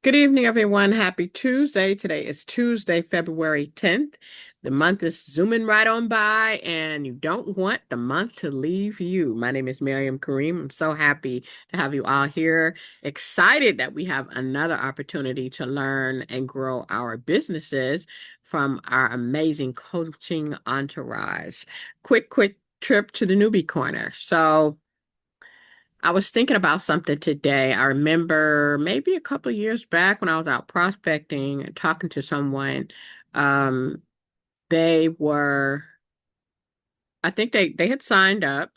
Good evening, everyone. Happy Tuesday. Today is Tuesday, February 10th. The month is zooming right on by, and you don't want the month to leave you. My name is Miriam Kareem. I'm so happy to have you all here. Excited that we have another opportunity to learn and grow our businesses from our amazing coaching entourage. Quick trip to the newbie corner. I was thinking about something today. I remember maybe a couple of years back when I was out prospecting and talking to someone. Um, they were, I think they had signed up,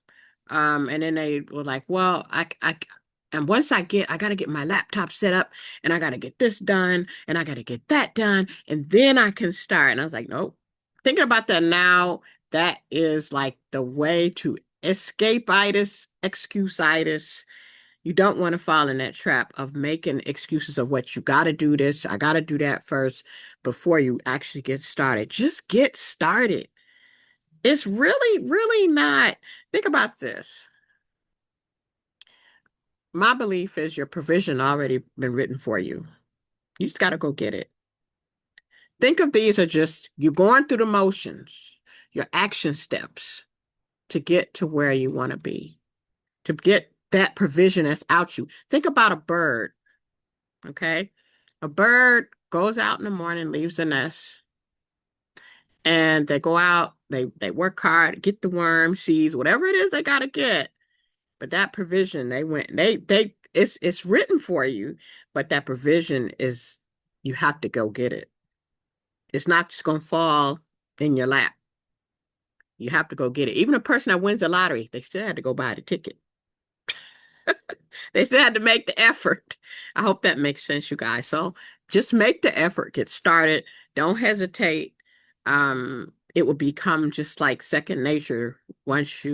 and then they were like, "Well, and once I got to get my laptop set up, and I got to get this done, and I got to get that done, and then I can start." And I was like, "Nope." Thinking about that now, that is like the way to escape-itis, excuse-itis. You don't want to fall in that trap of making excuses of what you got to do this, I got to do that first before you actually get started. Just get started. It's really not. Think about this. My belief is your provision already been written for you. You just got to go get it. Think of these as just you going through the motions, your action steps to get to where you want to be, to get that provision that's out you. Think about a bird. Okay. A bird goes out in the morning, leaves the nest, and they go out, they work hard, get the worm, seeds, whatever it is they gotta get. But that provision, they went, they it's written for you, but that provision is you have to go get it. It's not just gonna fall in your lap. You have to go get it. Even a person that wins the lottery, they still had to go buy the ticket. They still had to make the effort. I hope that makes sense, you guys. So just make the effort, get started. Don't hesitate. It will become just like second nature once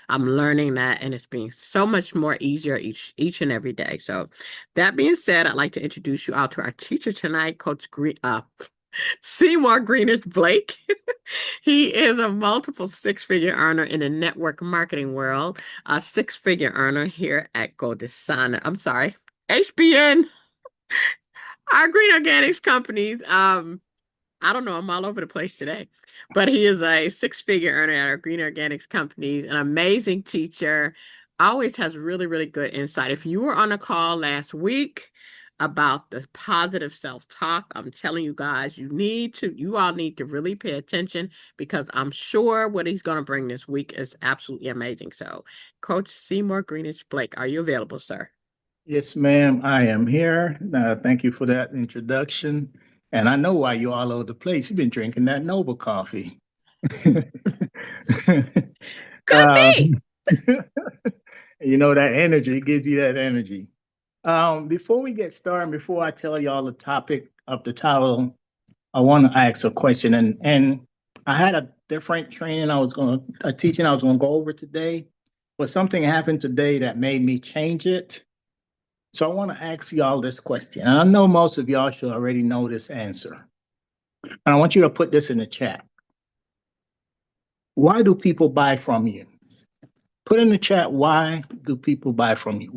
I'm learning that, and it's being so much more easier each and every day. So that being said, I'd like to introduce you out to our teacher tonight, Coach Seymour Greenidge Blake. He is a multiple six-figure earner in the network marketing world, a six-figure earner here at I'm sorry, HBN, our green organics companies. I don't know, I'm all over the place today, but he is a six-figure earner at our green organics companies, an amazing teacher, always has really good insight. If you were on a call last week about the positive self-talk, I'm telling you guys, you all need to really pay attention because I'm sure what he's going to bring this week is absolutely amazing. So, Coach Seymour Greenidge Blake, are you available, sir? Yes, ma'am, I am here. Thank you for that introduction. And I know why you're all over the place. You've been drinking that Noble coffee. Could uh, be. that energy gives you that energy. Before we get started, before I tell y'all the topic of the title, I want to ask a question. And I had a different training a teaching I was going to go over today, but something happened today that made me change it. So I want to ask y'all this question. And I know most of y'all should already know this answer. And I want you to put this in the chat. Why do people buy from you? Put in the chat, why do people buy from you?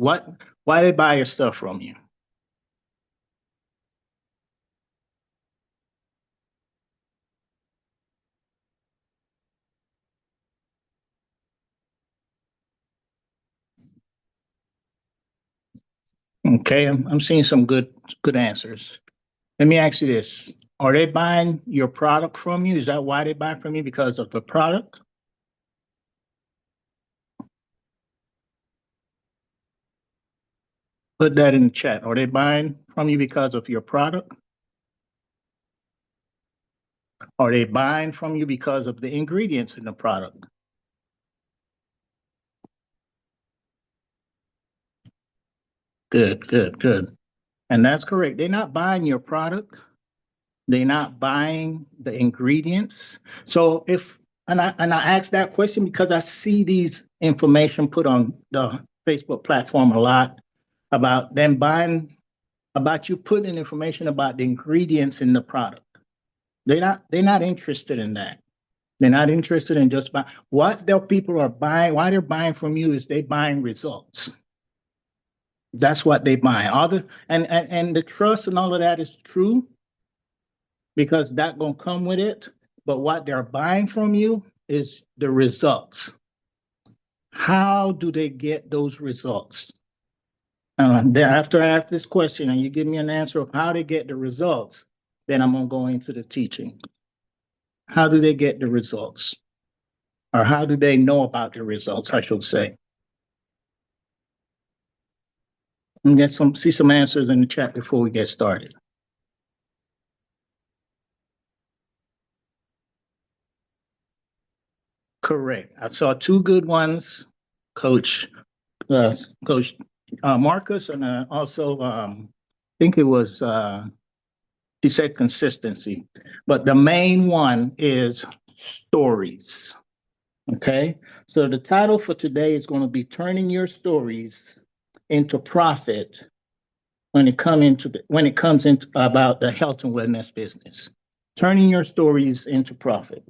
Why they buy your stuff from you? Okay, I'm seeing some good answers. Let me ask you this. Are they buying your product from you? Is that why they buy from you? Because of the product? Put that in the chat. Are they buying from you because of your product? Are they buying from you because of the ingredients in the product? Good. And that's correct. They're not buying your product. They're not buying the ingredients. So and I ask that question because I see these information put on the Facebook platform a lot about them buying, about you putting information about the ingredients in the product. They're not interested in that. They're not interested in just buying. What their people are buying, why they're buying from you is they buying results. That's what they buy. And the trust and all of that is true because that gonna come with it. But what they're buying from you is the results. How do they get those results? Then after I ask this question and you give me an answer of how they get the results, then I'm gonna go into the teaching. How do they get the results? Or how do they know about the results, I should say? And see some answers in the chat before we get started. Correct. I saw two good ones, Coach Coach Marcus, and also I think it was he said consistency, but the main one is stories. Okay, so the title for today is going to be turning your stories into profit when it comes into about the health and wellness business. Turning your stories into profit.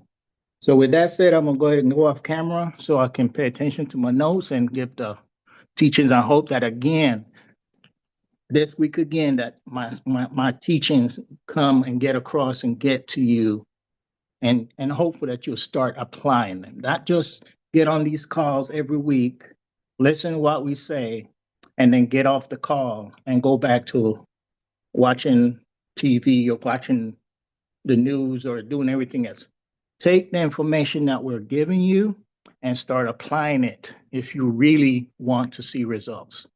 So with that said, I'm gonna go ahead and go off camera so I can pay attention to my notes and give the teachings. I hope that again, this week again, that my teachings come and get across and get to you, and hopefully that you'll start applying them. Not just get on these calls every week, listen to what we say, and then get off the call and go back to watching TV or watching the news or doing everything else. Take the information that we're giving you and start applying it if you really want to see results.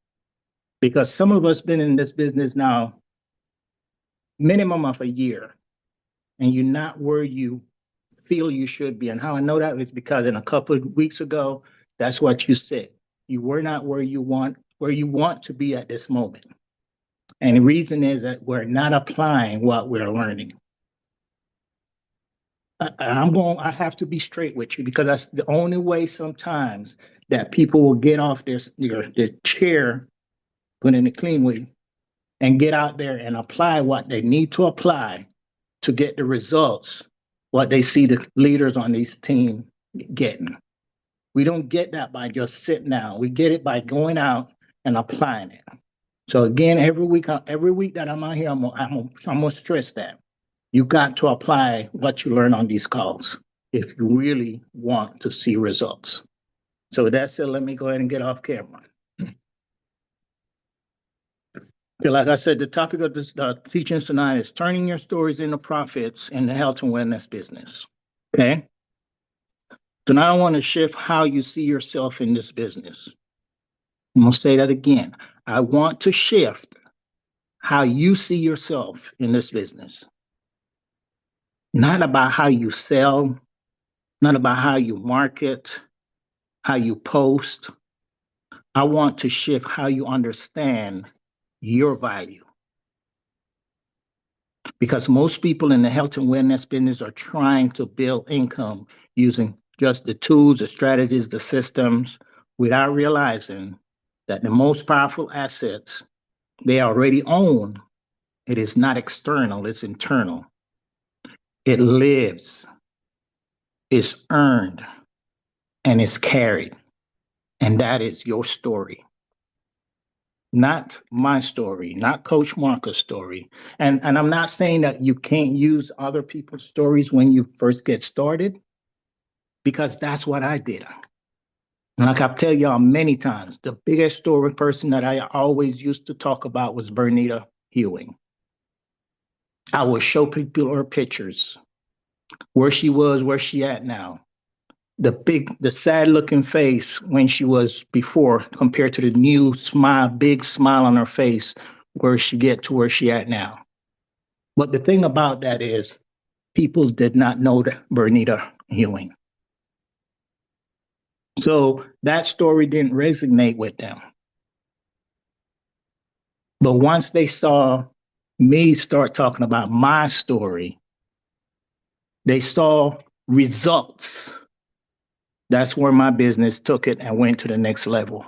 Because some of us been in this business now minimum of a year, and you're not where you feel you should be. And how I know that is because in a couple of weeks ago, that's what you said. You were not where you want to be at this moment. And the reason is that we're not applying what we're learning. I have to be straight with you because that's the only way sometimes that people will get off their chair, put in the clean way, and get out there and apply what they need to apply to get the results, what they see the leaders on these teams getting. We don't get that by just sitting down. We get it by going out and applying it. So again, every week that I'm out here, I'm gonna stress that. You got to apply what you learn on these calls if you really want to see results. So with that said, let me go ahead and get off camera. Okay, like I said, the topic of this teaching tonight is turning your stories into profits in the health and wellness business. Okay. So now I want to shift how you see yourself in this business. I'm going to say that again. I want to shift how you see yourself in this business. Not about how you sell, not about how you market, how you post. I want to shift how you understand your value. Because most people in the health and wellness business are trying to build income using just the tools, the strategies, the systems, without realizing that the most powerful assets they already own, it is not external, it's internal. It lives, it's earned, and it's carried. And that is your story. Not my story, not Coach Marco's story. And I'm not saying that you can't use other people's stories when you first get started, because that's what I did. And like I tell y'all many times, the biggest story person that I always used to talk about was Bernita Hewing. I would show people her pictures, where she was, where she at now. The sad looking face when she was before compared to the new smile, big smile on her face, where she get to where she at now. But the thing about that is people did not know Bernita Hewing. So that story didn't resonate with them. But once they saw me start talking about my story, they saw results. That's where my business took it and went to the next level.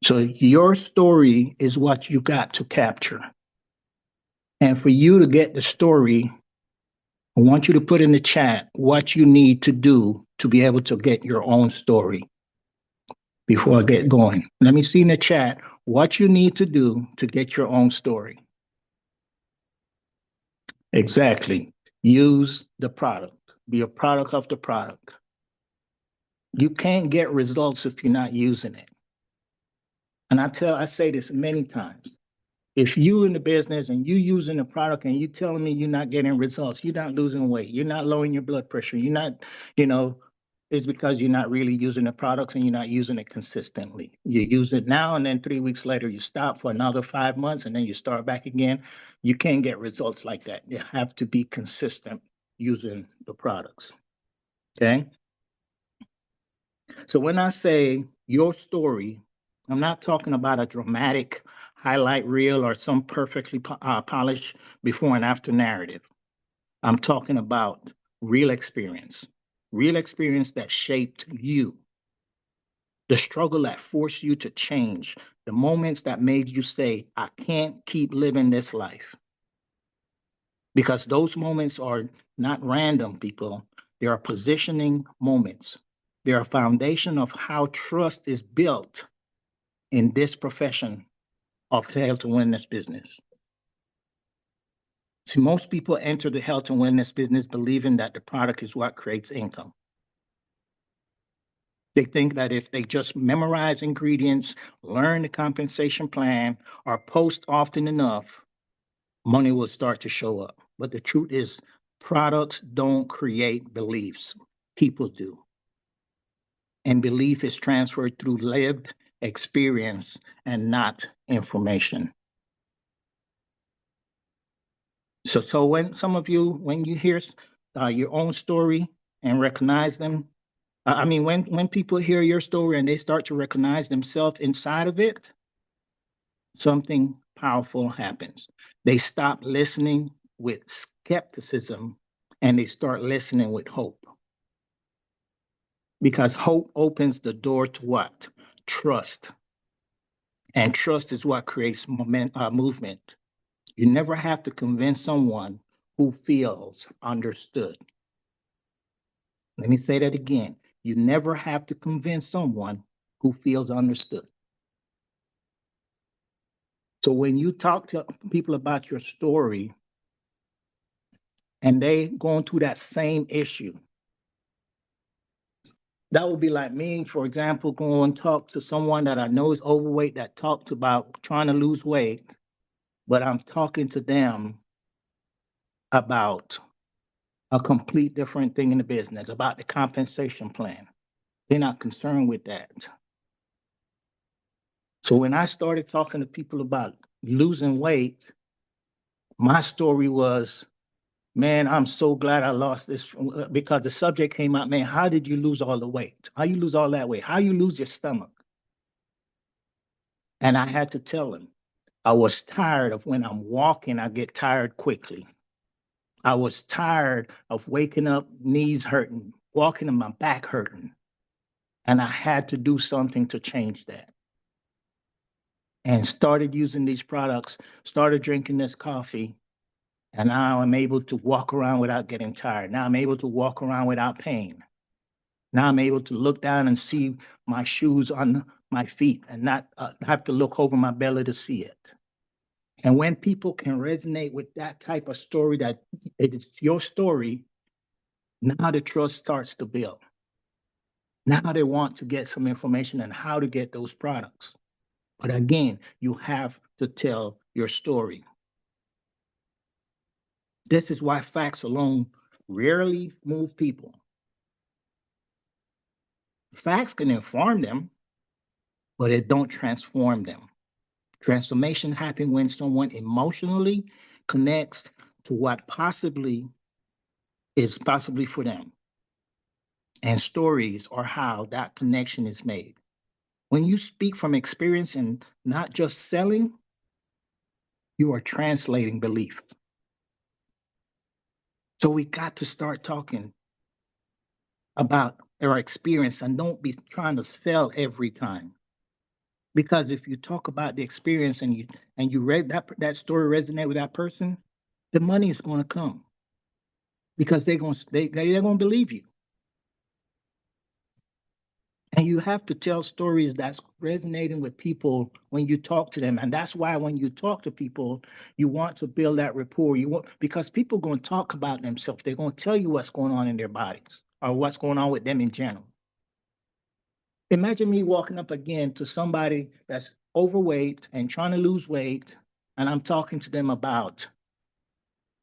So your story is what you got to capture. And for you to get the story, I want you to put in the chat what you need to do to be able to get your own story before I get going. Let me see in the chat What you need to do to get your own story. Exactly. Use the product. Be a product of the product. You can't get results if you're not using it. And I say this many times. If you in the business and you using the product and you telling me you're not getting results, you're not losing weight, you're not lowering your blood pressure, you're not, you know, it's because you're not really using the products and you're not using it consistently. You use it now and then 3 weeks later you stop for another 5 months and then you start back again. You can't get results like that. You have to be consistent using the products. Okay. So when I say your story, I'm not talking about a dramatic highlight reel or some perfectly polished before and after narrative. I'm talking about real experience that shaped you, the struggle that forced you to change, the moments that made you say, I can't keep living this life. Because those moments are not random, people. They are positioning moments. They are a foundation of how trust is built in this profession of health and wellness business. See, most people enter the health and wellness business believing that the product is what creates income. They think that if they just memorize ingredients, learn the compensation plan, or post often enough, money will start to show up. But the truth is, products don't create beliefs, people do. And belief is transferred through lived experience and not information. So when some of you, when you hear your own story and recognize them, I mean, when people hear your story and they start to recognize themselves inside of it, something powerful happens. They stop listening with skepticism and they start listening with hope. Because hope opens the door to what? Trust. And trust is what creates movement. You never have to convince someone who feels understood. Let me say that again. You never have to convince someone who feels understood. So when you talk to people about your story and they going through that same issue, that would be like me, for example, going and talk to someone that I know is overweight that talked about trying to lose weight, but I'm talking to them about a complete different thing in the business, about the compensation plan. They're not concerned with that. So when I started talking to people about losing weight, my story was, man, I'm so glad I lost this because the subject came out, man, how did you lose all the weight? How you lose all that weight? How you lose your stomach? And I had to tell him, I was tired of when I'm walking, I get tired quickly. I was tired of waking up, knees hurting, walking and my back hurting. And I had to do something to change that. And started using these products, started drinking this coffee, and now I'm able to walk around without getting tired. Now I'm able to walk around without pain. Now I'm able to look down and see my shoes on my feet and not have to look over my belly to see it. And when people can resonate with that type of story, that it's your story, now the trust starts to build. Now they want to get some information on how to get those products. But again, you have to tell your story. This is why facts alone rarely move people. Facts can inform them, but it don't transform them. Transformation happens when someone emotionally connects to what possibly is possibly for them. And stories are how that connection is made. When you speak from experience and not just selling, you are translating belief. So we got to start talking about our experience and don't be trying to sell every time. Because if you talk about the experience and you read that story resonate with that person, the money is going to come because they're going to believe you. And you have to tell stories that's resonating with people when you talk to them. And that's why when you talk to people, you want to build that rapport. You want because people are going to talk about themselves. They're going to tell you what's going on in their bodies or what's going on with them in general. Imagine me walking up again to somebody that's overweight and trying to lose weight, and I'm talking to them about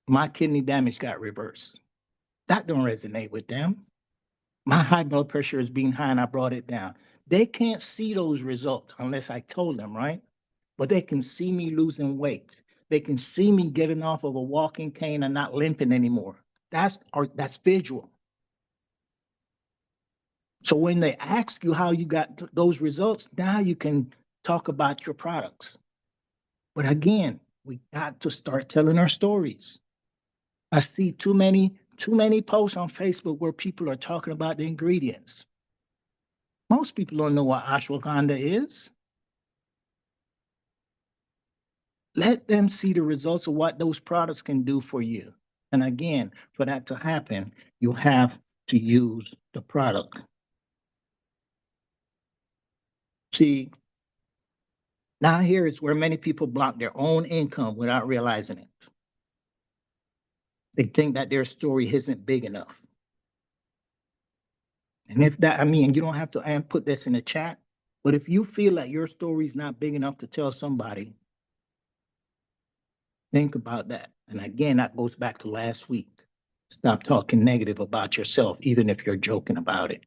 my kidney damage got reversed. That don't resonate with them. My high blood pressure is being high and I brought it down. They can't see those results unless I told them, right? But they can see me losing weight. They can see me getting off of a walking cane and not limping anymore. That's visual. So when they ask you how you got those results, now you can talk about your products. But again, we got to start telling our stories. I see too many posts on Facebook where people are talking about the ingredients. Most people don't know what ashwagandha is. Let them see the results of what those products can do for you. And again, for that to happen, you have to use the product. See, now here is where many people block their own income without realizing it. They think that their story isn't big enough. And if that, I mean, you don't have to and put this in the chat, but if you feel that your story is not big enough to tell somebody, think about that. And again, that goes back to last week. Stop talking negative about yourself, even if you're joking about it.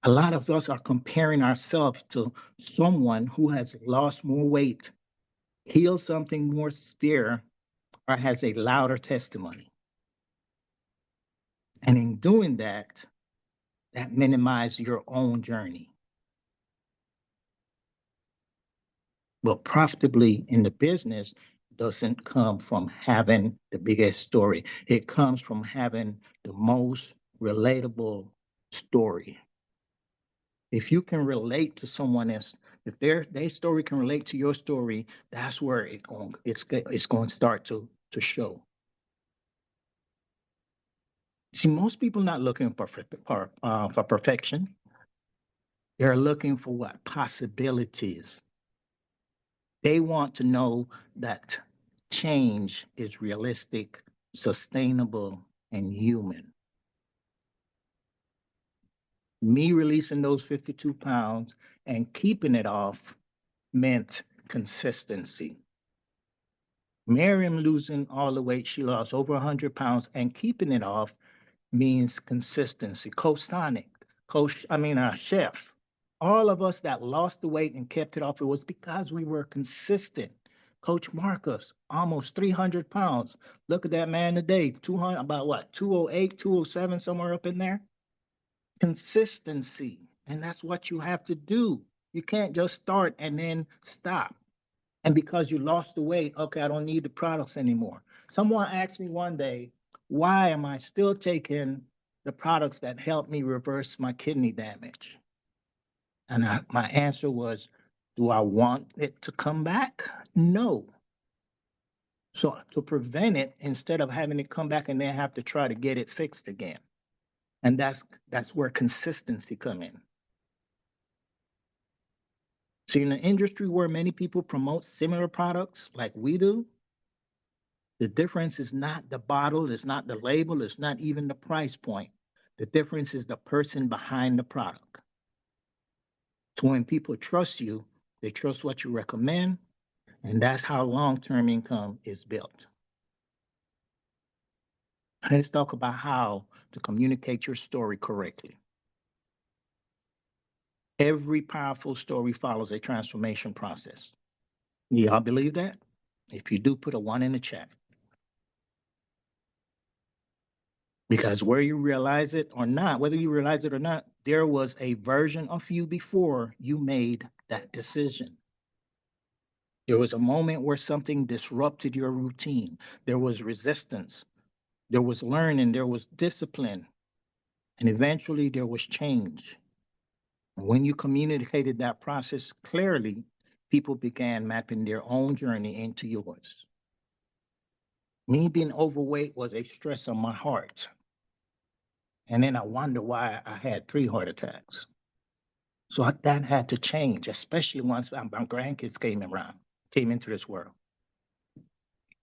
A lot of us are comparing ourselves to someone who has lost more weight, healed something more severe, or has a louder testimony. And in doing that, that minimizes your own journey. But profitably in the business doesn't come from having the biggest story. It comes from having the most relatable story. If you can relate to someone else, if their story can relate to your story, that's where it's going to start to show. See, most people not looking for perfection. They're looking for what possibilities. They want to know that change is realistic, sustainable, and human. Me releasing those 52 pounds and keeping it off meant consistency. Miriam losing all the weight she lost, over 100 pounds, and keeping it off means consistency. Coach Sonic, Chef, all of us that lost the weight and kept it off, it was because we were consistent. Coach Marcus, almost 300 pounds. Look at that man today, 200, about what, 208, 207, somewhere up in there? Consistency. And that's what you have to do. You can't just start and then stop. And because you lost the weight, okay, I don't need the products anymore. Someone asked me one day, why am I still taking the products that help me reverse my kidney damage? And my answer was, do I want it to come back? No. So to prevent it, instead of having it come back and then have to try to get it fixed again. And that's where consistency come in. See, in an industry where many people promote similar products like we do, the difference is not the bottle, it's not the label, it's not even the price point. The difference is the person behind the product. So when people trust you, they trust what you recommend, and that's how long-term income is built. Let's talk about how to communicate your story correctly. Every powerful story follows a transformation process. Y'all believe that? If you do, put a one in the chat. Because where you realize it or not, whether you realize it or not, there was a version of you before you made that decision. There was a moment where something disrupted your routine. There was resistance. There was learning. There was discipline. And eventually there was change. And when you communicated that process clearly, people began mapping their own journey into yours. Me being overweight was a stress on my heart. And then I wonder why I had 3 heart attacks. So that had to change, especially once my grandkids came into this world.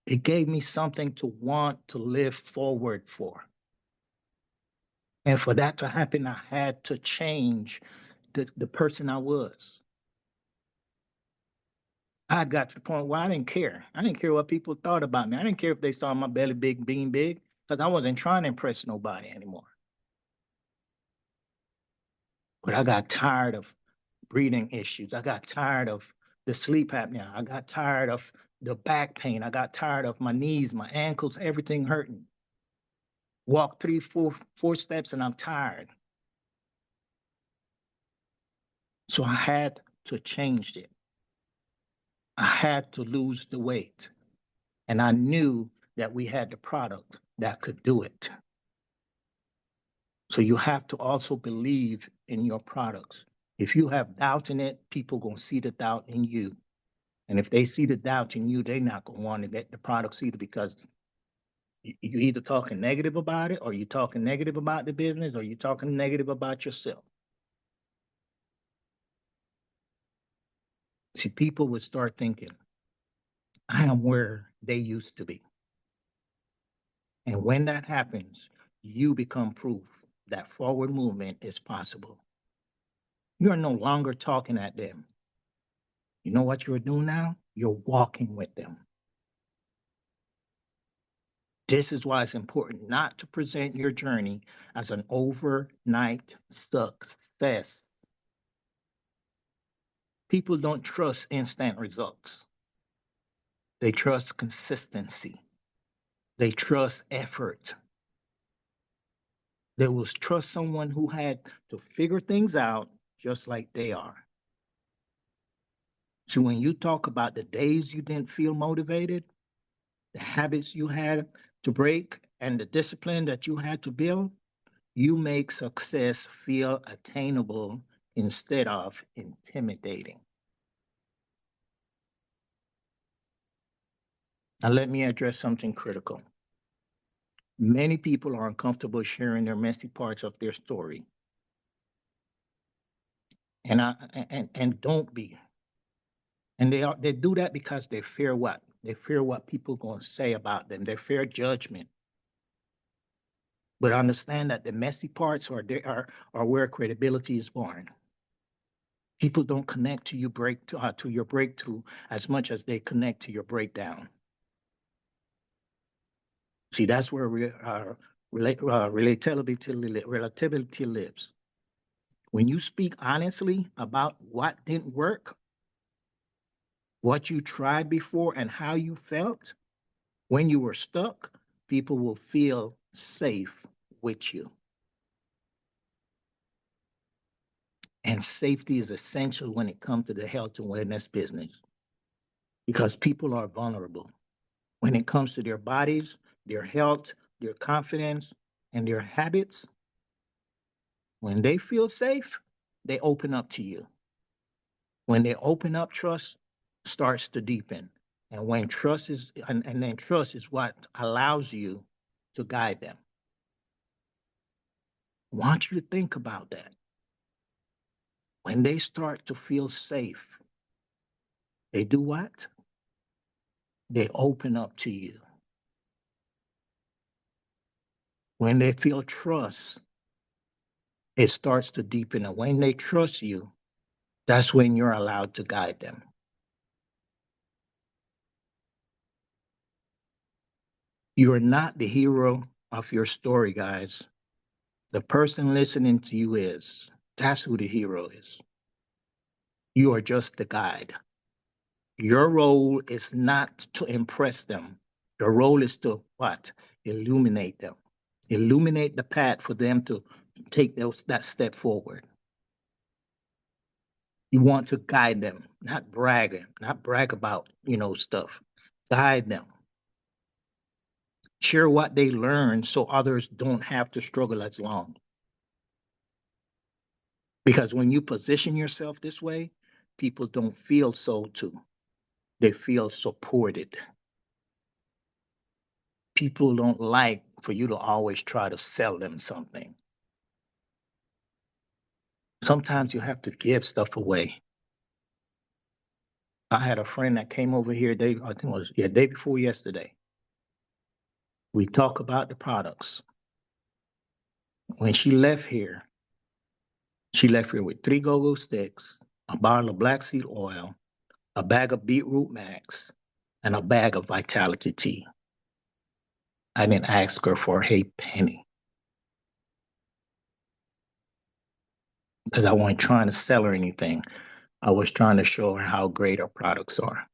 It gave me something to want to live forward for. And for that to happen, I had to change the person I was. I got to the point where I didn't care. I didn't care what people thought about me. I didn't care if they saw my belly big, being big, because I wasn't trying to impress nobody anymore. But I got tired of breathing issues. I got tired of the sleep apnea. I got tired of the back pain. I got tired of my knees, my ankles, everything hurting. Walk three, four steps and I'm tired. So I had to change it. I had to lose the weight. And I knew that we had the product that could do it. So you have to also believe in your products. If you have doubt in it, people gonna see the doubt in you. And if they see the doubt in you, they're not gonna want to get the products either, because you either talking negative about it, or you talking negative about the business, or you talking negative about yourself. See, people would start thinking, I am where they used to be. And when that happens, you become proof that forward movement is possible. You are no longer talking at them. You know what you're doing now? You're walking with them. This is why it's important not to present your journey as an overnight success. People don't trust instant results. They trust consistency. They trust effort. They will trust someone who had to figure things out just like they are. So when you talk about the days you didn't feel motivated, the habits you had to break, and the discipline that you had to build, you make success feel attainable instead of intimidating. Now, let me address something critical. Many people are uncomfortable sharing their messy parts of their story. And don't be. And they do that because they fear what? They fear what people are going to say about them. They fear judgment. But understand that the messy parts are where credibility is born. People don't connect to to your breakthrough as much as they connect to your breakdown. See, that's where relativity lives. When you speak honestly about what didn't work, what you tried before, and how you felt when you were stuck, people will feel safe with you. And safety is essential when it comes to the health and wellness business, because people are vulnerable when it comes to their bodies, their health, their confidence, and their habits. When they feel safe, they open up to you. When they open up, trust starts to deepen. And when trust is, and then trust is what allows you to guide them. I want you to think about that. When they start to feel safe, they do what? They open up to you. When they feel trust, it starts to deepen. And when they trust you, that's when you're allowed to guide them. You are not the hero of your story, guys. The person listening to you is. That's who the hero is. You are just the guide. Your role is not to impress them. Your role is to what? Illuminate them. Illuminate the path for them to take that step forward. You want to guide them, not brag about, stuff. Guide them. Share what they learn so others don't have to struggle as long. Because when you position yourself this way, people don't feel sold to. They feel supported. People don't like for you to always try to sell them something. Sometimes you have to give stuff away. I had a friend that came over here I think it was day before yesterday. We talk about the products. When she left here with three go-go sticks, a bottle of black seed oil, a bag of beetroot max, and a bag of vitality tea. I didn't ask her for a penny because I wasn't trying to sell her anything. I was trying to show her how great our products are.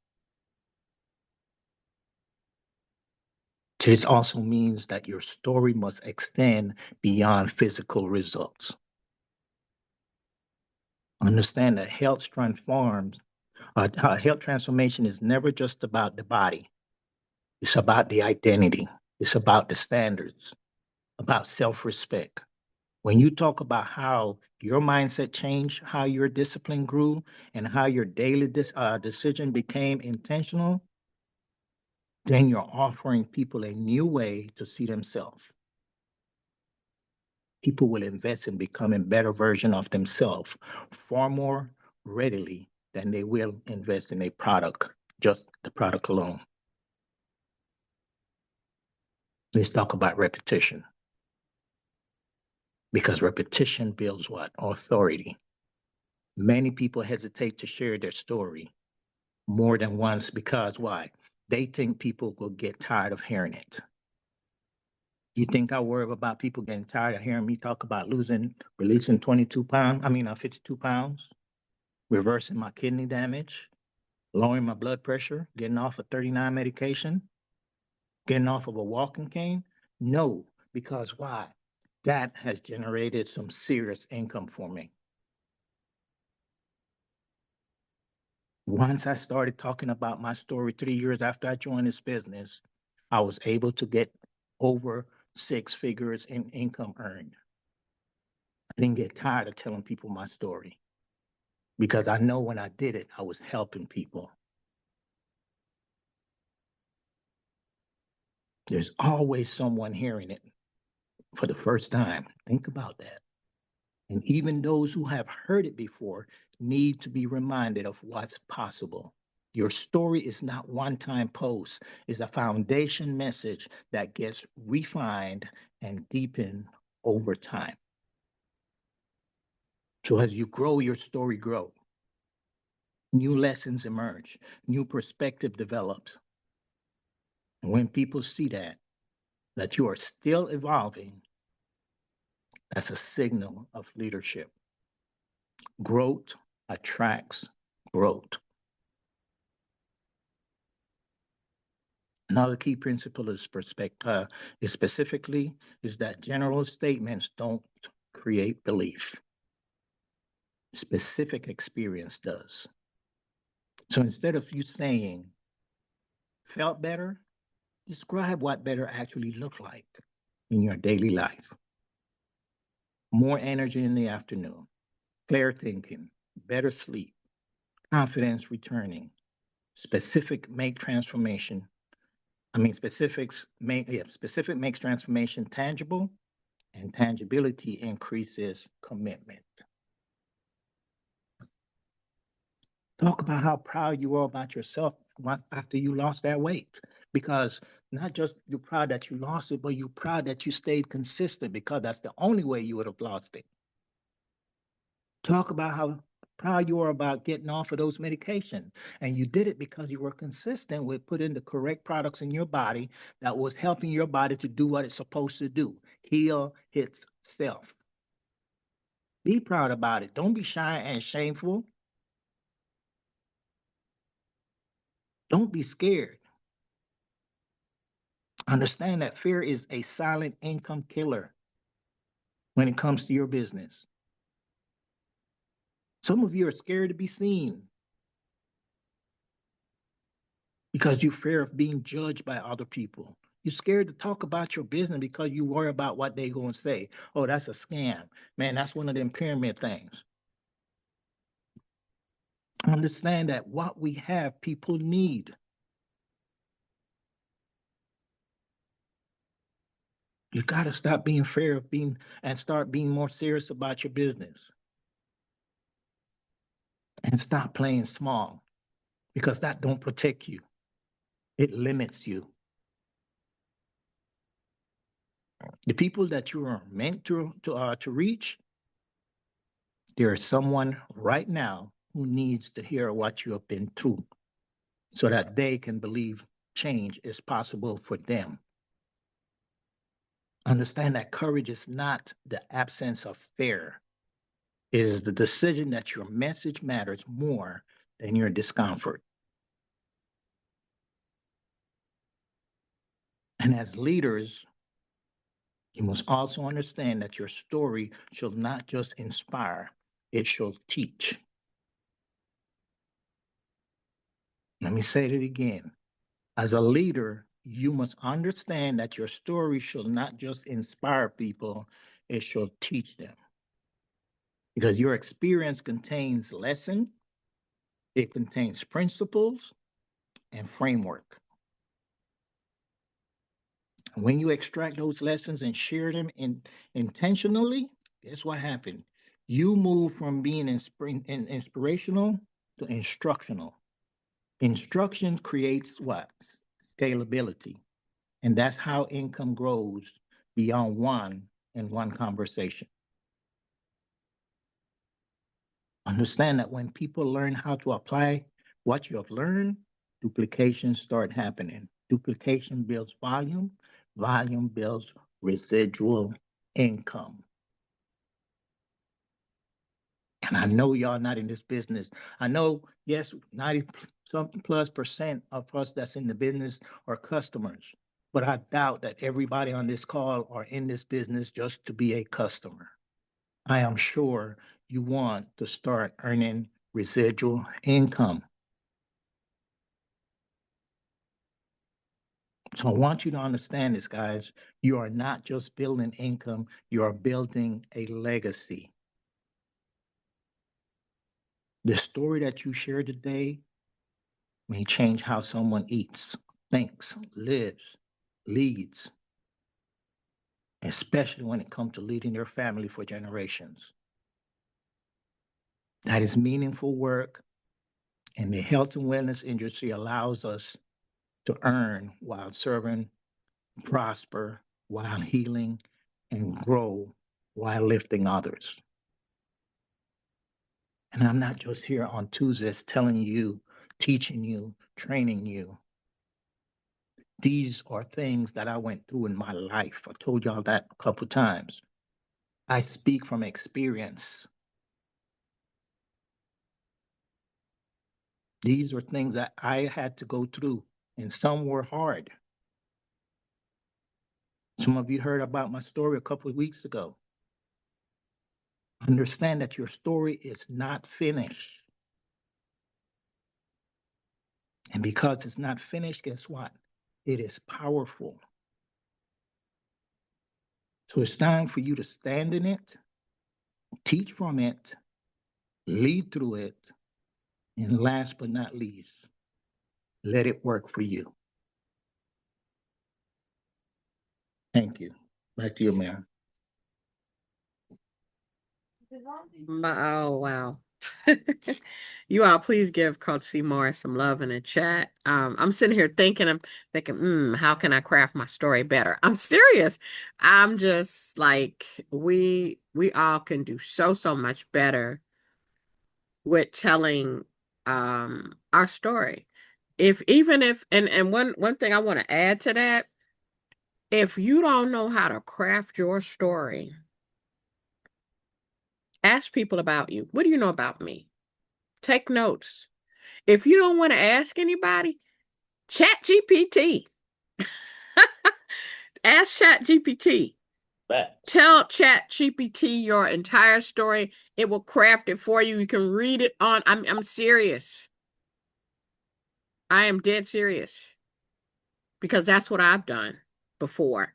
This also means that your story must extend beyond physical results. Understand that health transformation is never just about the body. It's about the identity. It's about the standards, about self-respect. When you talk about how your mindset changed, how your discipline grew, and how your daily decision became intentional, then you're offering people a new way to see themselves. People will invest in becoming better version of themselves far more readily than they will invest in a product, just the product alone. Let's talk about repetition because repetition builds what? Authority. Many people hesitate to share their story more than once because why? They think people will get tired of hearing it. You think I worry about people getting tired of hearing me talk about releasing 52 pounds, reversing my kidney damage, lowering my blood pressure, getting off of 39 medication, getting off of a walking cane? No, because why? That has generated some serious income for me. Once I started talking about my story 3 years after I joined this business, I was able to get over six figures in income earned. I didn't get tired of telling people my story because I know when I did it, I was helping people. There's always someone hearing it for the first time. Think about that. And even those who have heard it before need to be reminded of what's possible. Your story is not one-time post, it's a foundation message that gets refined and deepened over time. So as you grow, your story grows. New lessons emerge, new perspective develops. And when people see that you are still evolving, that's a signal of leadership. Growth attracts growth. Another key principle is specifically is that general statements don't create belief. Specific experience does. So instead of you saying felt better, describe what better actually looked like in your daily life. More energy in the afternoon, clear thinking, better sleep, confidence returning, specific make transformation. Specific makes transformation tangible, and tangibility increases commitment. Talk about how proud you are about yourself after you lost that weight. Because not just you're proud that you lost it, but you're proud that you stayed consistent because that's the only way you would have lost it. Talk about how proud you are about getting off of those medications. And you did it because you were consistent with putting the correct products in your body that was helping your body to do what it's supposed to do, heal itself. Be proud about it. Don't be shy and shameful. Don't be scared. Understand that fear is a silent income killer when it comes to your business. Some of you are scared to be seen because you fear of being judged by other people. You're scared to talk about your business because you worry about what they're going to say. Oh, that's a scam. Man, that's one of them pyramid things. Understand that what we have, people need. You got to stop being fear of being and start being more serious about your business. and stop playing small because that don't protect you. It limits you. The people that you are meant to reach, there is someone right now who needs to hear what you have been through so that they can believe change is possible for them. Understand that courage is not the absence of fear. It is the decision that your message matters more than your discomfort. And as leaders, you must also understand that your story should not just inspire, it should teach. Let me say it again. As a leader, you must understand that your story should not just inspire people, it should teach them. Because your experience contains lessons, it contains principles and framework. When you extract those lessons and share them intentionally, guess what happened? You move from being inspirational to instructional. Instruction creates what? Scalability. And that's how income grows beyond one in one conversation. Understand that when people learn how to apply what you have learned, duplication start happening. Duplication builds volume, volume builds residual income. And I know y'all not in this business. I know, yes, 90 something plus percent of us that's in the business are customers. But I doubt that everybody on this call are in this business just to be a customer. I am sure you want to start earning residual income. So I want you to understand this, guys. You are not just building income, you are building a legacy. The story that you share today may change how someone eats, thinks, lives, leads, especially when it comes to leading their family for generations. That is meaningful work, and the health and wellness industry allows us to earn while serving, prosper while healing, and grow while lifting others. And I'm not just here on Tuesdays telling you, teaching you, training you. These are things that I went through in my life. I told y'all that a couple times. I speak from experience. These are things that I had to go through, and some were hard. Some of you heard about my story a couple of weeks ago. Understand that your story is not finished. And because it's not finished, guess what? It is powerful. So it's time for you to stand in it, teach from it, lead through it, and last but not least, let it work for you. Thank you. Back to you, Mayor. Oh, wow. You all please give Coach C. Morris some love in the chat. I'm sitting here thinking, how can I craft my story better? I'm serious. I'm just like, we all can do so much better with telling our story. If even if and one thing I want to add to that, if you don't know how to craft your story, ask people about you. What do you know about me? Take notes. If you don't want to ask anybody, chat GPT. Ask chat GPT. Facts. Tell chat GPT your entire story. It will craft it for you. You can read it on. I'm serious. I am dead serious because that's what I've done before.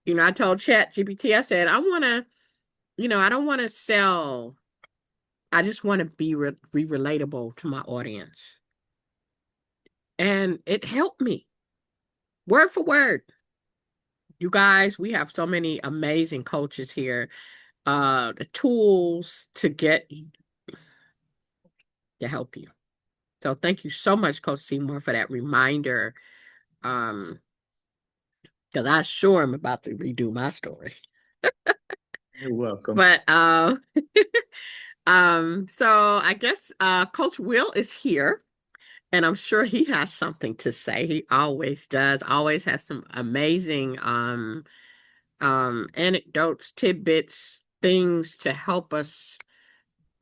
I told chat GPT, I said, I want to, I don't want to sell. I just want to be relatable to my audience. And it helped me word for word. You guys, we have so many amazing coaches here. The tools to get to help you. So thank you so much, Coach Seymour, for that reminder. Um, because I sure am about to redo my story. You're welcome. But so I guess Coach Will is here, and I'm sure he has something to say. He always does, always has some amazing anecdotes, tidbits, things to help us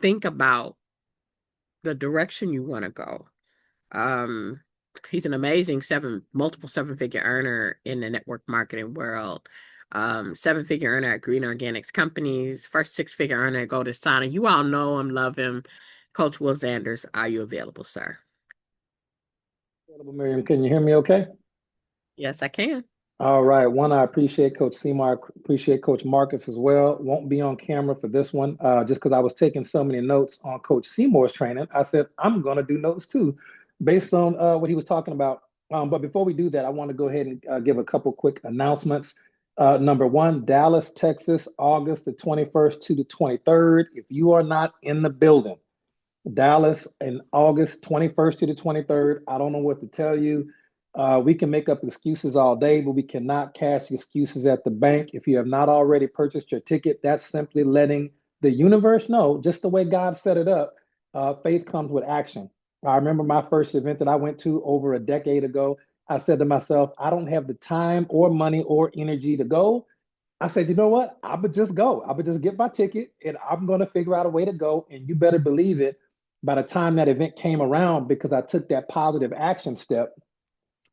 think about the direction you want to go. Um, he's an amazing multiple seven-figure earner in the network marketing world. Seven-figure earner at Green Organics Companies, first six-figure earner at Golden Sana. You all know him, love him. Coach Will Sanders, are you available, sir? Miriam, can you hear me okay? Yes, I can. All right. One, I appreciate Coach Seymour. I appreciate Coach Marcus as well. Won't be on camera for this one, just because I was taking so many notes on Coach Seymour's training. I said, I'm going to do notes too, based on what he was talking about. But before we do that, I want to go ahead and give a couple quick announcements. Number one, Dallas, Texas, August the 21st to the 23rd. If you are not in the building, Dallas in August 21st to the 23rd. I don't know what to tell you. We can make up excuses all day, but we cannot cash excuses at the bank. If you have not already purchased your ticket, that's simply letting the universe know, just the way God set it up. Faith comes with action. I remember my first event that I went to over a decade ago. I said to myself, I don't have the time or money or energy to go. I said, you know what? I would just go. I would just get my ticket and I'm going to figure out a way to go. And you better believe it. By the time that event came around, because I took that positive action step,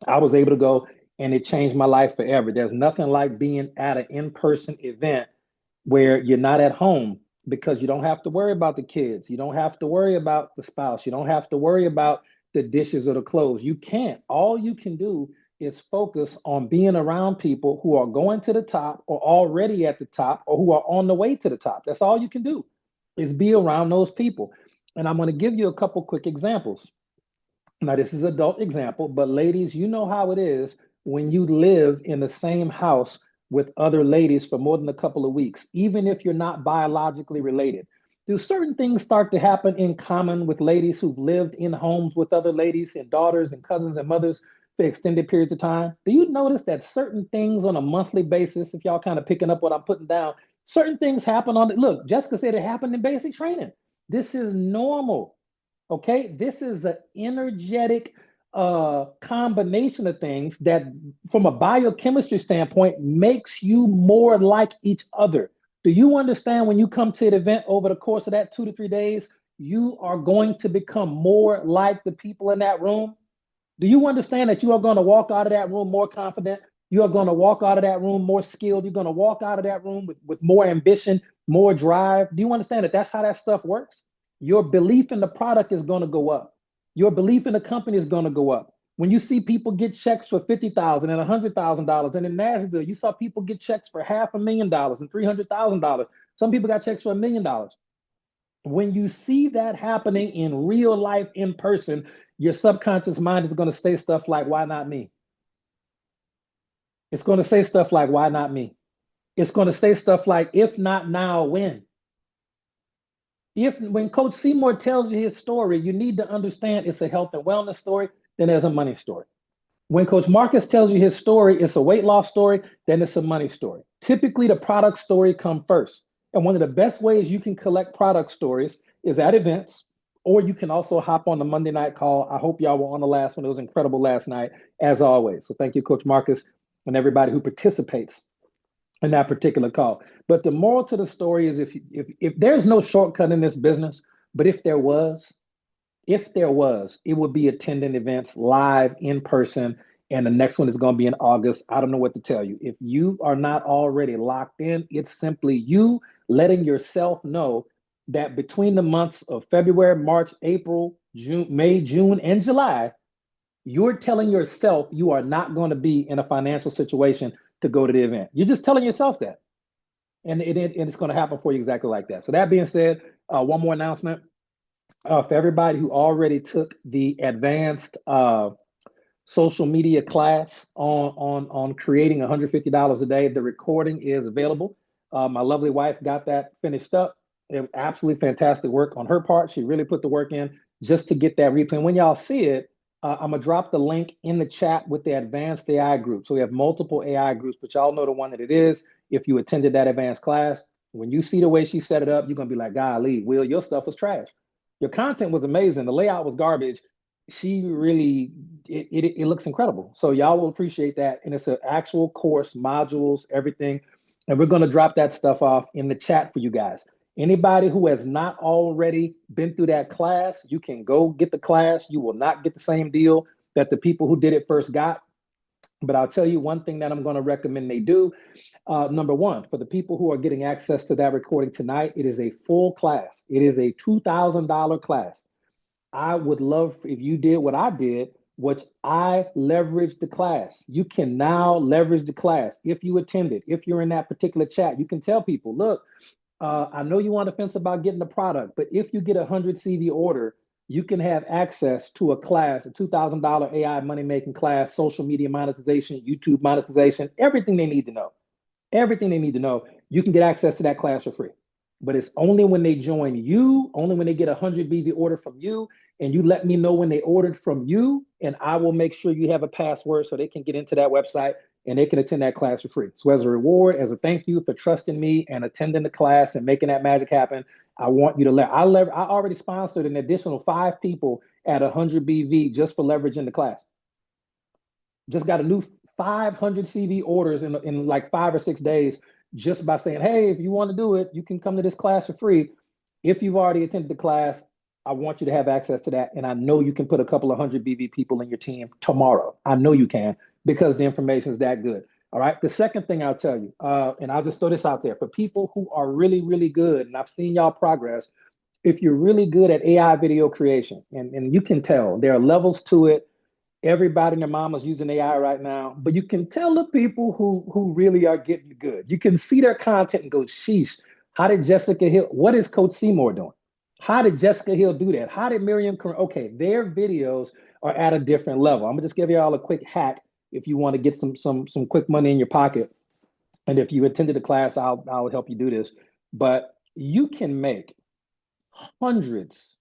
I was able to go and it changed my life forever. There's nothing like being at an in person event where you're not at home because you don't have to worry about the kids. You don't have to worry about the spouse. You don't have to worry about the dishes or the clothes. You can't. All you can do is focus on being around people who are going to the top or already at the top or who are on the way to the top. That's all you can do is be around those people. And I'm going to give you a couple quick examples. Now, this is adult example, but ladies, you know how it is when you live in the same house with other ladies for more than a couple of weeks, even if you're not biologically related. Do certain things start to happen in common with ladies who've lived in homes with other ladies and daughters and cousins and mothers for extended periods of time? Do you notice that certain things on a monthly basis, if y'all kind of picking up what I'm putting down, certain things happen on it? Look, Jessica said it happened in basic training. This is normal. Okay, this is an energetic combination of things that, from a biochemistry standpoint, makes you more like each other. Do you understand when you come to an event over the course of that 2 to 3 days, you are going to become more like the people in that room? Do you understand that you are going to walk out of that room more confident? You are going to walk out of that room more skilled. You're going to walk out of that room with more ambition, more drive. Do you understand that that's how that stuff works? Your belief in the product is going to go up. Your belief in the company is going to go up. When you see people get checks for $50,000 and $100,000, and in Nashville, you saw people get checks for $500,000 and $300,000. Some people got checks for $1 million. When you see that happening in real life, in person, your subconscious mind is going to say stuff like, why not me? It's going to say stuff like, why not me? It's going to say stuff like, if not now, when? If when Coach Seymour tells you his story, you need to understand it's a health and wellness story, then there's a money story. When Coach Marcus tells you his story, it's a weight loss story, then it's a money story. Typically, the product story comes first. And one of the best ways you can collect product stories is at events, or you can also hop on the Monday night call. I hope y'all were on the last one. It was incredible last night, as always. So thank you, Coach Marcus, and everybody who participates in that particular call. But the moral to the story is if there's no shortcut in this business, but if there was, it would be attending events live in person. And the next one is going to be in August. I don't know what to tell you. If you are not already locked in, it's simply you letting yourself know that between the months of February, March, April, June, May, June, and July, you're telling yourself you are not going to be in a financial situation to go to the event. You're just telling yourself that. And it's going to happen for you exactly like that. So that being said, one more announcement for everybody who already took the advanced social media class on creating $150 a day. The recording is available. My lovely wife got that finished up. It was absolutely fantastic work on her part. She really put the work in. just to get that replay. And when y'all see it, I'm gonna drop the link in the chat with the advanced AI group. So we have multiple AI groups, but y'all know the one that it is. If you attended that advanced class, when you see the way she set it up, you're gonna be like, golly, Will, your stuff was trash. Your content was amazing. The layout was garbage. She really, it looks incredible. So y'all will appreciate that. And it's an actual course, modules, everything. And we're gonna drop that stuff off in the chat for you guys. Anybody who has not already been through that class, you can go get the class. You will not get the same deal that the people who did it first got. But I'll tell you one thing that I'm going to recommend they do. Number one, for the people who are getting access to that recording tonight, it is a full class. It is a $2,000 class. I would love if you did what I did, which I leveraged the class. You can now leverage the class. If you attended, if you're in that particular chat, you can tell people, look, I know you want to fence about getting the product, but if you get a 100 CV order, you can have access to a class, a $2,000 AI money making class, social media monetization, YouTube monetization, everything they need to know. Everything they need to know. You can get access to that class for free. But it's only when they join you, only when they get a 100 BV order from you, and you let me know when they ordered from you, and I will make sure you have a password so they can get into that website and they can attend that class for free. So as a reward, as a thank you for trusting me and attending the class and making that magic happen, I want you to I already sponsored an additional 5 people at 100 BV just for leveraging the class. Just got a new 500 CV orders in like 5 or 6 days just by saying, hey, if you want to do it, you can come to this class for free. If you've already attended the class, I want you to have access to that. And I know you can put a couple of 100 BV people in your team tomorrow. I know you can because the information is that good. All right. The second thing I'll tell you, and I'll just throw this out there for people who are really, really good, and I've seen y'all progress. If you're really good at AI video creation, and you can tell there are levels to it. Everybody and their mama's using AI right now, but you can tell the people who really are getting good. You can see their content and go, sheesh, how did Jessica Hill, what is Coach Seymour doing? How did Jessica Hill do that? How did Miriam, okay, their videos are at a different level. I'm gonna just give you all a quick hack if you want to get some quick money in your pocket. And if you attended a class, I'll help you do this. But you can make hundreds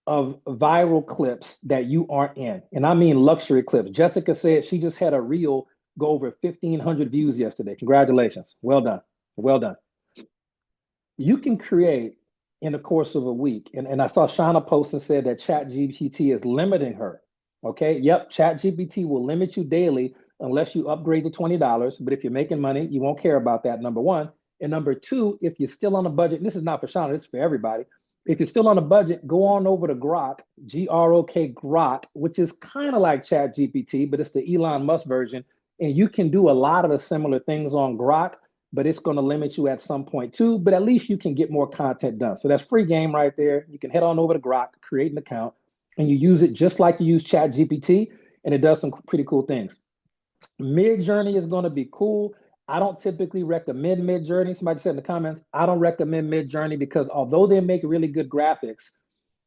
of viral clips that you aren't in. And I mean luxury clips. Jessica said she just had a reel go over 1,500 views yesterday. Congratulations. Well done. Well done. You can create in the course of a week. And I saw Shauna post and said that ChatGPT is limiting her. Okay. Yep. ChatGPT will limit you daily unless you upgrade to $20. But if you're making money, you won't care about that. Number one. And number two, if you're still on a budget, and this is not for Shauna, this is for everybody. If you're still on a budget, go on over to Grok, Grok, Grok, which is kind of like ChatGPT, but it's the Elon Musk version. And you can do a lot of the similar things on Grok, but it's going to limit you at some point too. But at least you can get more content done. So that's free game right there. You can head on over to Grok, create an account, and you use it just like you use ChatGPT, and it does some pretty cool things. Mid-Journey is going to be cool. I don't typically recommend Mid-Journey. Somebody said in the comments, I don't recommend Mid-Journey because although they make really good graphics,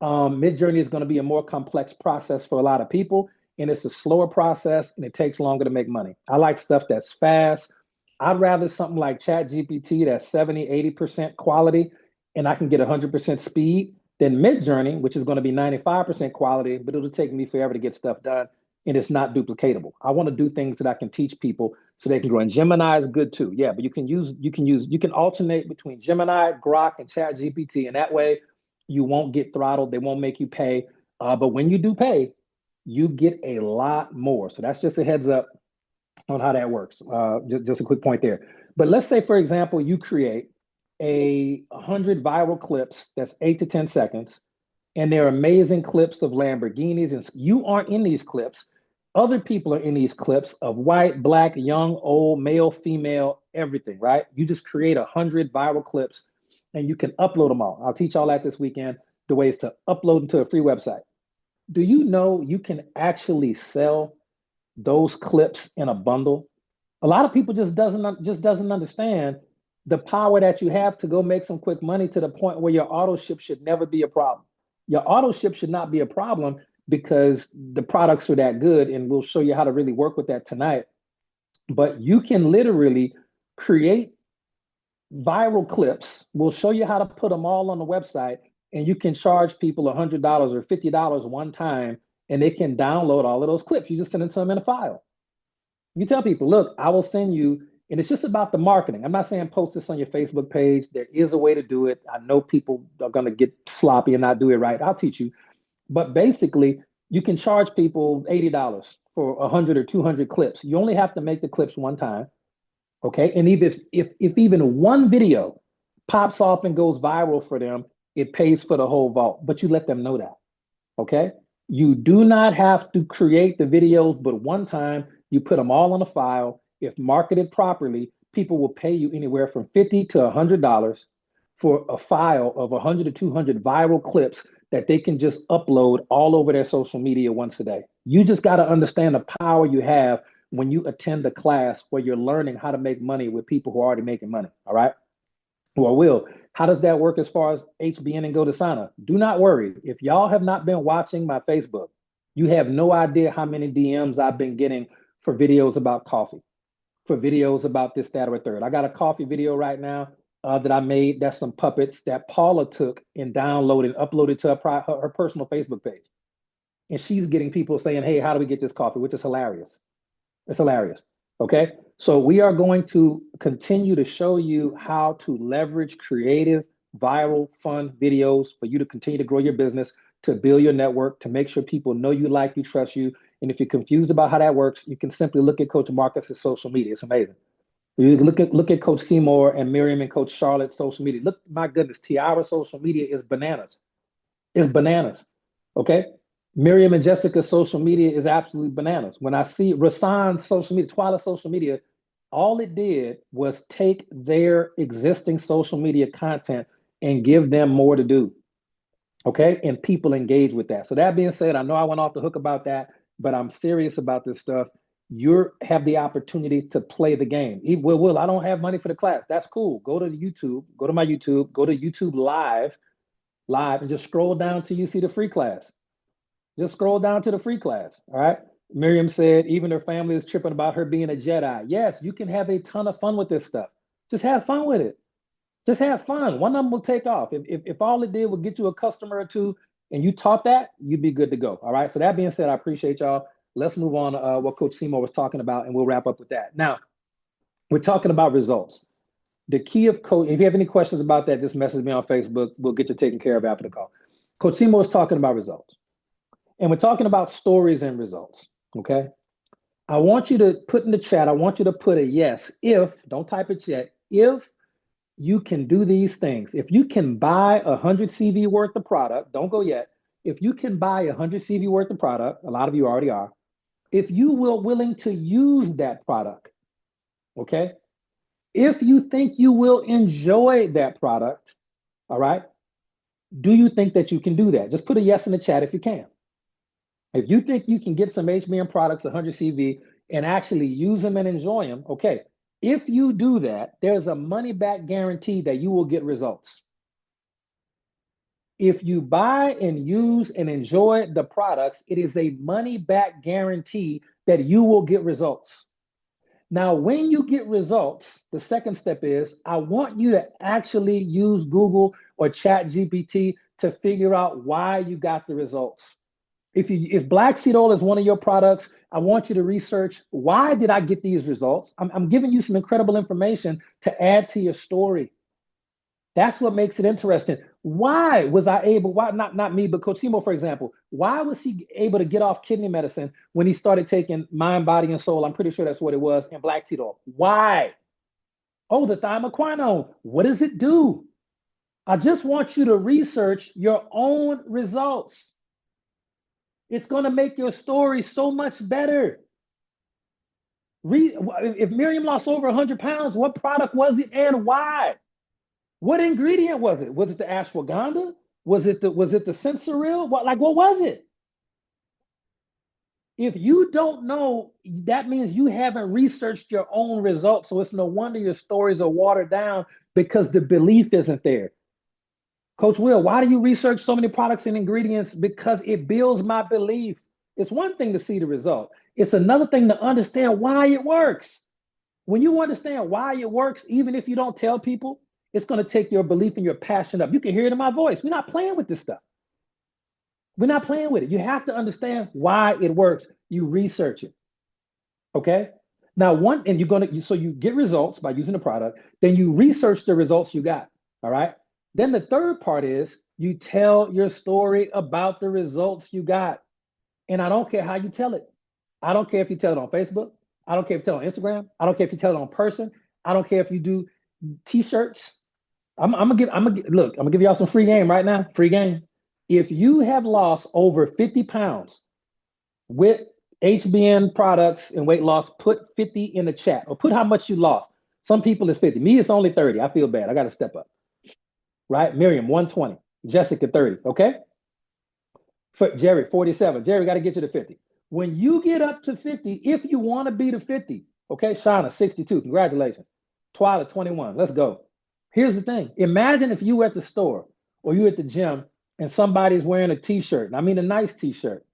Mid-Journey is going to be a more complex process for a lot of people, and it's a slower process, and it takes longer to make money. I like stuff that's fast. I'd rather something like ChatGPT that's 70, 80% quality, and I can get 100% speed than Mid-Journey, which is going to be 95% quality, but it'll take me forever to get stuff done, and it's not duplicatable. I want to do things that I can teach people so they can grow. And Gemini is good too. Yeah, but you can alternate between Gemini, Grok, and ChatGPT, and that way you won't get throttled. They won't make you pay. But when you do pay, you get a lot more. So that's just a heads up on how that works. Just a quick point there. But let's say, for example, you create 100 viral clips that's 8 to 10 seconds, and they're amazing clips of Lamborghinis, and you aren't in these clips. Other people are in these clips of white, black, young, old, male, female, everything, right? You just create 100 viral clips and you can upload them all. I'll teach all that this weekend, the ways to upload them to a free website. Do you know you can actually sell those clips in a bundle? A lot of people just doesn't understand the power that you have to go make some quick money to the point where your auto ship should never be a problem. Your auto ship should not be a problem because the products are that good, and we'll show you how to really work with that tonight. But you can literally create viral clips. We'll show you how to put them all on the website, and you can charge people $100 or $50 one time, and they can download all of those clips. You just send it to them in a file. You tell people, look, I will send you, and it's just about the marketing. I'm not saying post this on your Facebook page. There is a way to do it. I know people are going to get sloppy and not do it right. I'll teach you. But basically, you can charge people $80 for 100 or 200 clips. You only have to make the clips one time. Okay. And if even one video pops off and goes viral for them, it pays for the whole vault. But you let them know that. Okay. You do not have to create the videos, but one time you put them all on a file. If marketed properly, people will pay you anywhere from $50 to $100 for a file of 100 to 200 viral clips that they can just upload all over their social media once a day. You just got to understand the power you have when you attend a class where you're learning how to make money with people who are already making money. All right. Well, Will, how does that work as far as HBN and GoToSana? Do not worry. If y'all have not been watching my Facebook, you have no idea how many DMs I've been getting for videos about coffee, for videos about this, that, or a third. I got a coffee video right now that I made. That's some puppets that Paula took and downloaded and uploaded to her personal Facebook page. And she's getting people saying, hey, how do we get this coffee? Which is hilarious. It's hilarious. Okay. So we are going to continue to show you how to leverage creative, viral, fun videos for you to continue to grow your business, to build your network, to make sure people know you, like you, trust you. And if you're confused about how that works, you can simply look at Coach Marcus's social media. It's amazing. You look at Coach Seymour and Miriam and Coach Charlotte's social media. Look, my goodness, Tiara's social media is bananas. It's bananas. Okay. Miriam and Jessica's social media is absolutely bananas. When I see Rasan's social media, Twyla's social media, all it did was take their existing social media content and give them more to do. Okay. And people engage with that. So that being said, I know I went off the hook about that, but I'm serious about this stuff. You have the opportunity to play the game. Will, I don't have money for the class. That's cool. Go to YouTube, go to my YouTube, go to YouTube live, and just scroll down till you see the free class. Just scroll down to the free class. All right. Miriam said even her family is tripping about her being a Jedi. Yes, you can have a ton of fun with this stuff. Just have fun with it. Just have fun. One of them will take off. If all it did was get you a customer or two and you taught that, you'd be good to go. All right. So that being said, I appreciate y'all. Let's move on to what Coach Seymour was talking about, and we'll wrap up with that. Now, we're talking about results. The key of coach, if you have any questions about that, just message me on Facebook. We'll get you taken care of after the call. Coach Seymour was talking about results. And we're talking about stories and results. Okay. I want you to put in the chat, I want you to put a yes if, don't type it yet, if you can do these things. If you can buy 100 CV worth of product, don't go yet. If you can buy 100 CV worth of product, a lot of you already are. If you will willing to use that product, okay? If you think you will enjoy that product, all right? Do you think that you can do that? Just put a yes in the chat if you can. If you think you can get some HBM products, 100 CV, and actually use them and enjoy them, okay. If you do that, there's a money back guarantee that you will get results. If you buy and use and enjoy the products, it is a money back guarantee that you will get results. Now, when you get results, the second step is I want you to actually use Google or Chat GPT to figure out why you got the results. If black seed oil is one of your products, I want you to research, why did I get these results? I'm giving you some incredible information to add to your story. That's what makes it interesting. Why was I able, why not me, but Coach Seymour, for example, why was he able to get off kidney medicine when he started taking mind, body, and soul? I'm pretty sure that's what it was, and black seed oil. Why? Oh, the thymoquinone. What does it do? I just want you to research your own results. It's going to make your story so much better. If Miriam lost over 100 pounds, what product was it and why? What ingredient was it? Was it the ashwagandha? Was it the sensoril? What was it? If you don't know, that means you haven't researched your own results. So it's no wonder your stories are watered down because the belief isn't there. Coach Will, why do you research so many products and ingredients? Because it builds my belief. It's one thing to see the result. It's another thing to understand why it works. When you understand why it works, even if you don't tell people, It's going to take your belief and your passion up. You can hear it in my voice. We're not playing with this stuff. We're not playing with it. You have to understand why it works. You research it. Okay. Now, and so you get results by using the product, then you research the results you got. All right. Then the third part is you tell your story about the results you got. And I don't care how you tell it. I don't care if you tell it on Facebook. I don't care if you tell it on Instagram. I don't care if you tell it on person. I don't care if you do t-shirts. I'm gonna give y'all some free game right now. Free game. If you have lost over 50 pounds with HBN products and weight loss, put 50 in the chat or put how much you lost. Some people it's 50. Me, it's only 30. I feel bad. I got to step up. Right? Miriam, 120. Jessica, 30. Okay. For Jerry, 47. Jerry, got to get you to 50. When you get up to 50, if you want to be to 50, okay, Shauna, 62. Congratulations. Twyla, 21. Let's go. Here's the thing. Imagine if you were at the store or you at the gym and somebody's wearing a t-shirt, and I mean a nice t-shirt.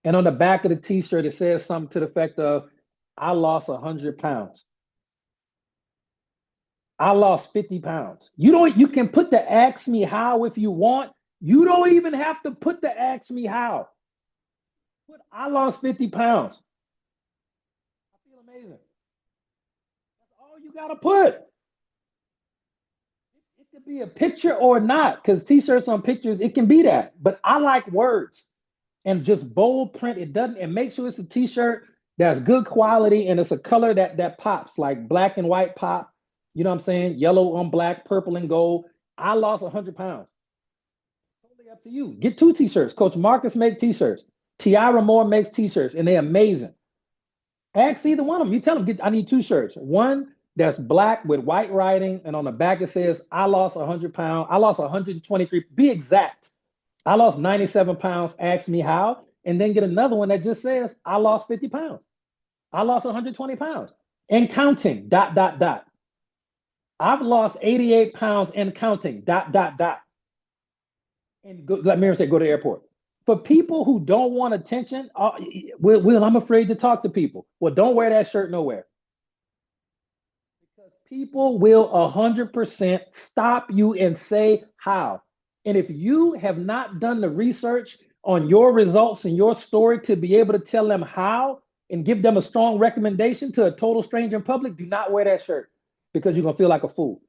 And on the back of the t-shirt, it says something to the effect of, I lost 100 pounds. I lost 50 pounds. You can put the ask me how if you want. You don't even have to put the ask me how. Put I lost 50 pounds. I feel amazing. That's all you got to put. It could be a picture or not, because t-shirts on pictures, it can be that. But I like words and just bold print. It makes sure it's a t-shirt that's good quality and it's a color that pops, like black and white pop. You know what I'm saying? Yellow on black, purple and gold. I lost 100 pounds. Totally up to you. Get 2 t-shirts. Coach Marcus makes t-shirts. Tiara Moore makes t-shirts, and they're amazing. Ask either one of them. You tell them, I need 2 shirts. One that's black with white writing, and on the back it says, I lost 100 pounds. I lost 123. Be exact. I lost 97 pounds. Ask me how. And then get another one that just says, I lost 50 pounds. I lost 120 pounds. And counting, dot, dot, dot. I've lost 88 pounds and counting, dot, dot, dot. And go, like Miriam said, go to the airport. For people who don't want attention, Will, I'm afraid to talk to people. Well, don't wear that shirt nowhere. Because people will 100% stop you and say how. And if you have not done the research on your results and your story to be able to tell them how and give them a strong recommendation to a total stranger in public, do not wear that shirt because you're going to feel like a fool.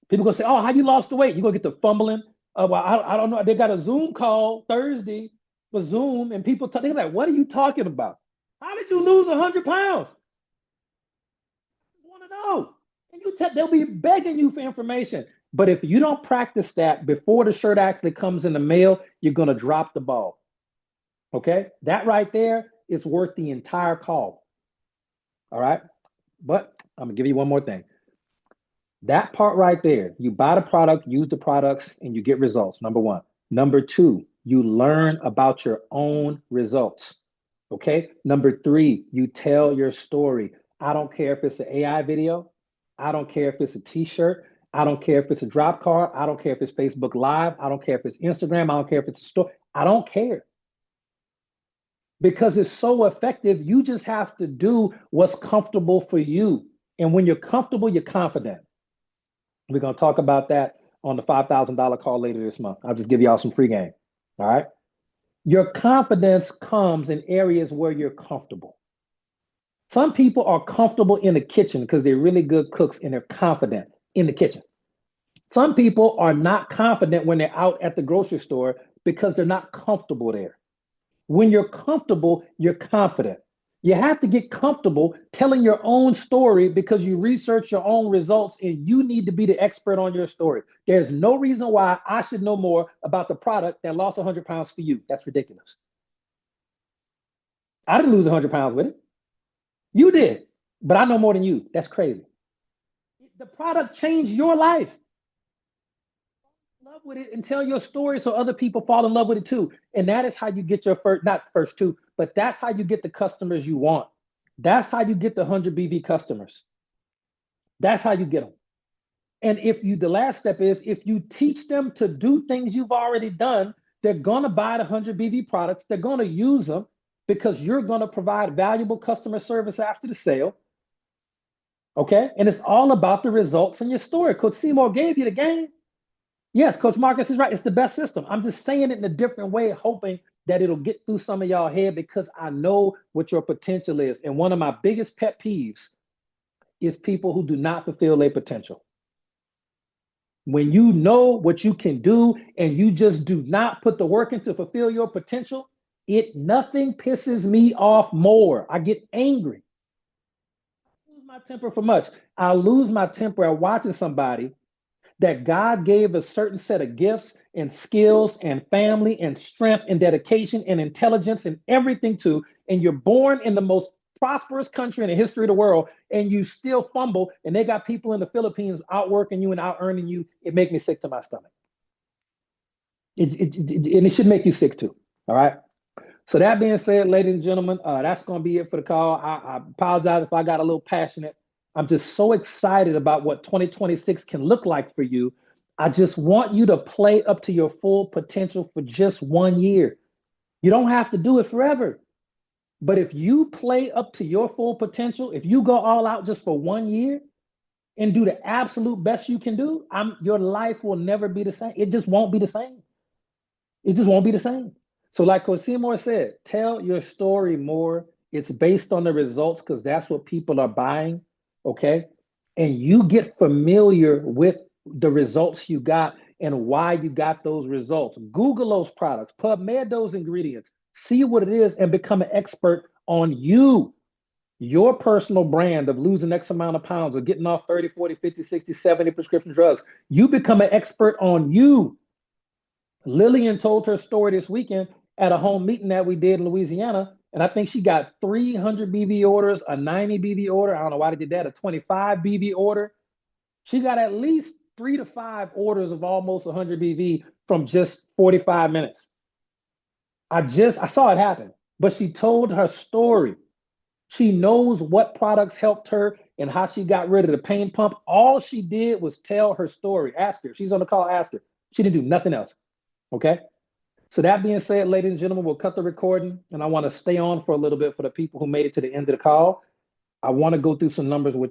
People going to say, oh, how you lost the weight? You're going to get the fumbling. Well, I don't know. They got a Zoom call Thursday for Zoom, and people they're like, what are you talking about? How did you lose 100 pounds? I just want to know. And they'll be begging you for information. But if you don't practice that before the shirt actually comes in the mail, you're going to drop the ball. Okay? That right there is worth the entire call. All right? But I'm going to give you one more thing. That part right there, you buy the product, use the products, and you get results, number 1. Number 2, you learn about your own results. Okay? Number 3, you tell your story. I don't care if it's an AI video. I don't care if it's a t-shirt. I don't care if it's a drop card. I don't care if it's Facebook Live. I don't care if it's Instagram. I don't care if it's a store. I don't care. Because it's so effective, you just have to do what's comfortable for you. And when you're comfortable, you're confident. We're going to talk about that on the $5,000 call later this month. I'll just give y'all some free game. All right. Your confidence comes in areas where you're comfortable. Some people are comfortable in the kitchen because they're really good cooks and they're confident in the kitchen. Some people are not confident when they're out at the grocery store because they're not comfortable there. When you're comfortable, you're confident. You have to get comfortable telling your own story because you research your own results and you need to be the expert on your story. There's no reason why I should know more about the product that lost 100 pounds for you. That's ridiculous. I didn't lose 100 pounds with it. You did, but I know more than you. That's crazy. The product changed your life. Fall in love with it and tell your story so other people fall in love with it too. And that is how you get your first, not first 2, but that's how you get the customers you want. That's how you get the 100 BV customers. That's how you get them. And the last step is if you teach them to do things you've already done, they're going to buy the 100 BV products. They're going to use them because you're going to provide valuable customer service after the sale. Okay. And it's all about the results in your story. Coach Seymour gave you the game. Yes, Coach Marcus is right. It's the best system. I'm just saying it in a different way, hoping that it'll get through some of y'all head because I know what your potential is. And one of my biggest pet peeves is people who do not fulfill their potential. When you know what you can do and you just do not put the work in to fulfill your potential, nothing pisses me off more. I get angry. I lose my temper for much. I lose my temper at watching somebody that God gave a certain set of gifts and skills and family and strength and dedication and intelligence and everything to, and you're born in the most prosperous country in the history of the world, and you still fumble, and they got people in the Philippines outworking you and out earning you. It makes me sick to my stomach. And it should make you sick too. All right. So that being said, ladies and gentlemen, that's going to be it for the call. I apologize if I got a little passionate. I'm just so excited about what 2026 can look like for you. I just want you to play up to your full potential for just 1 year. You don't have to do it forever. But if you play up to your full potential, if you go all out just for 1 year and do the absolute best you can do, your life will never be the same. It just won't be the same. It just won't be the same. So, like Coach Seymour said, tell your story more. It's based on the results because that's what people are buying. Okay. And you get familiar with the results you got and why you got those results. Google those products, PubMed those ingredients, see what it is, and become an expert on you, your personal brand of losing X amount of pounds or getting off 30, 40, 50, 60, 70 prescription drugs. You become an expert on you. Lillian told her story this weekend at a home meeting that we did in Louisiana. And I think she got 300 BV orders, a 90 BV order. I don't know why they did that, a 25 BV order. She got at least 3 to 5 orders of almost 100 BV from just 45 minutes. I saw it happen, but she told her story. She knows what products helped her and how she got rid of the pain pump. All she did was tell her story. Ask her. She's on the call. Ask her. She didn't do nothing else. Okay. So that being said, ladies and gentlemen, we'll cut the recording, and I want to stay on for a little bit for the people who made it to the end of the call. I want to go through some numbers with